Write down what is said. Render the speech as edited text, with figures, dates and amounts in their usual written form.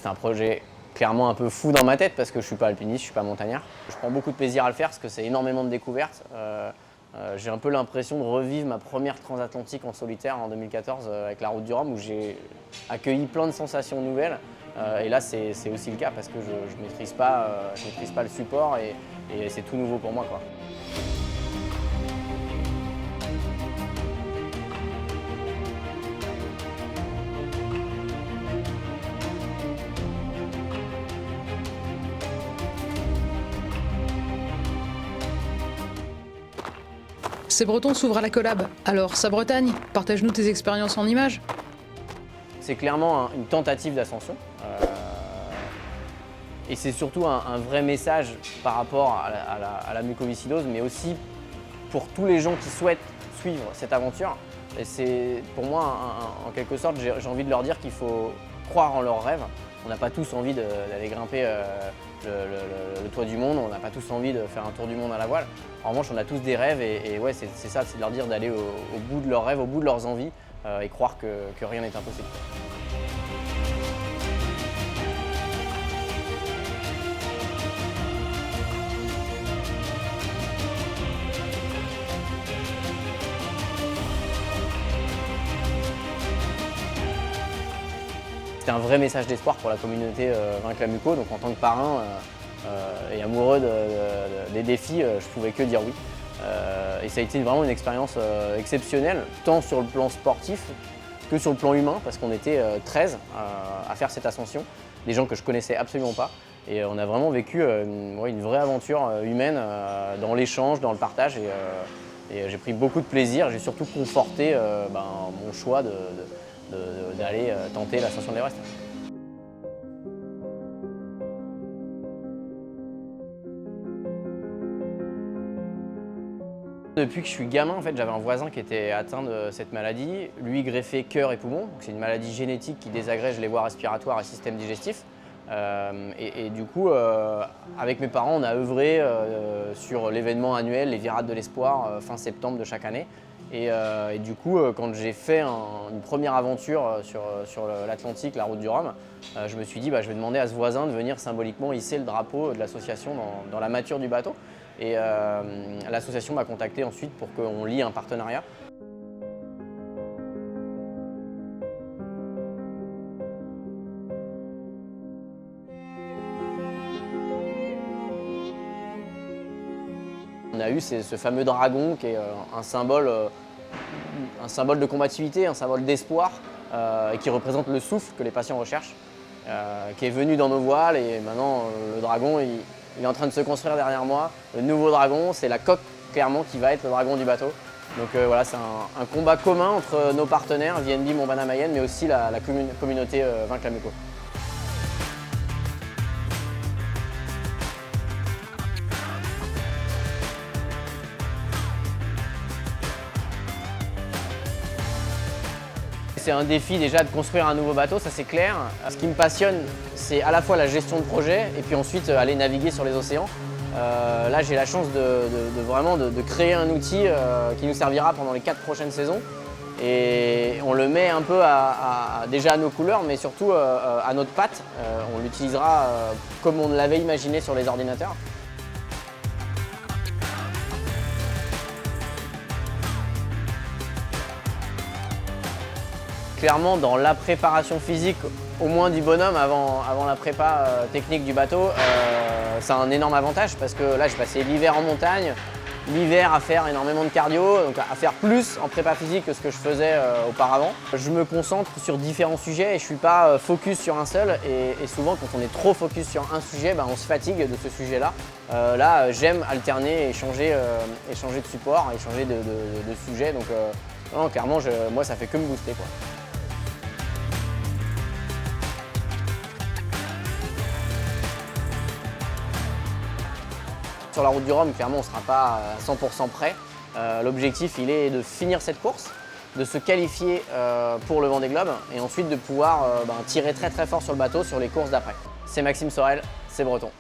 C'est un projet clairement un peu fou dans ma tête parce que je ne suis pas alpiniste, je ne suis pas montagnard. Je prends beaucoup de plaisir à le faire parce que c'est énormément de découvertes. J'ai un peu l'impression de revivre ma première transatlantique en solitaire en 2014 avec la Route du Rhum où j'ai accueilli plein de sensations nouvelles. Et là, c'est aussi le cas parce que je ne maîtrise pas le support et c'est tout nouveau pour moi, quoi. C'est Breton s'ouvre à la collab. Alors, sa Bretagne, partage-nous tes expériences en images. C'est clairement une tentative d'ascension. Et c'est surtout un vrai message par rapport à la mucoviscidose, mais aussi pour tous les gens qui souhaitent suivre cette aventure. Et c'est pour moi, en quelque sorte, j'ai envie de leur dire qu'il faut croire en leurs rêves. On n'a pas tous envie d'aller grimper le toit du monde, on n'a pas tous envie de faire un tour du monde à la voile. En revanche, on a tous des rêves et ouais, c'est ça, c'est de leur dire d'aller au bout de leurs rêves, au bout de leurs envies et croire que rien n'est impossible. C'est un vrai message d'espoir pour la communauté Vaincre la Muco. Donc en tant que parrain et amoureux des défis, je ne pouvais que dire oui. Et ça a été vraiment une expérience exceptionnelle, tant sur le plan sportif que sur le plan humain, parce qu'on était 13 à faire cette ascension, des gens que je connaissais absolument pas. Et on a vraiment vécu une vraie aventure humaine dans l'échange, dans le partage. Et j'ai pris beaucoup de plaisir. J'ai surtout conforté mon choix d'aller tenter l'ascension de l'Everest. Depuis que je suis gamin, en fait, j'avais un voisin qui était atteint de cette maladie. Lui greffé cœur et poumon. C'est une maladie génétique qui désagrège les voies respiratoires et système digestif. Et du coup, avec mes parents, on a œuvré sur l'événement annuel, les Virades de l'Espoir, fin septembre de chaque année. Et du coup, quand j'ai fait une première aventure sur l'Atlantique, la Route du Rhum, je me suis dit je vais demander à ce voisin de venir symboliquement hisser le drapeau de l'association dans la mâture du bateau. Et l'association m'a contacté ensuite pour qu'on lie un partenariat. On a eu ce fameux dragon qui est un symbole de combativité, un symbole d'espoir et qui représente le souffle que les patients recherchent, qui est venu dans nos voiles et maintenant le dragon il est en train de se construire derrière moi. Le nouveau dragon, c'est la coque clairement qui va être le dragon du bateau. Donc voilà, c'est un combat commun entre nos partenaires, VNB Montbana Mayenne, mais aussi la communauté Vaincre la Muco. C'est un défi déjà de construire un nouveau bateau, ça c'est clair. Ce qui me passionne, c'est à la fois la gestion de projet et puis ensuite aller naviguer sur les océans. Là, j'ai la chance de créer un outil qui nous servira pendant les 4 prochaines saisons. Et on le met un peu déjà à nos couleurs, mais surtout à notre patte. On l'utilisera comme on l'avait imaginé sur les ordinateurs. Clairement, dans la préparation physique, au moins du bonhomme avant la prépa technique du bateau, c'est un énorme avantage parce que là, j'ai passé l'hiver en montagne, l'hiver à faire énormément de cardio, donc à faire plus en prépa physique que ce que je faisais auparavant. Je me concentre sur différents sujets et je ne suis pas focus sur un seul. Et souvent, quand on est trop focus sur un sujet, on se fatigue de ce sujet-là. Là, j'aime alterner et échanger de support, échanger de sujets. Donc, non, clairement, moi, ça fait que me booster, quoi. Sur la Route du Rhum, clairement, on ne sera pas à 100% prêt. L'objectif, il est de finir cette course, de se qualifier pour le Vendée Globe et ensuite de pouvoir tirer très très fort sur le bateau sur les courses d'après. C'est Maxime Sorel, c'est Breton.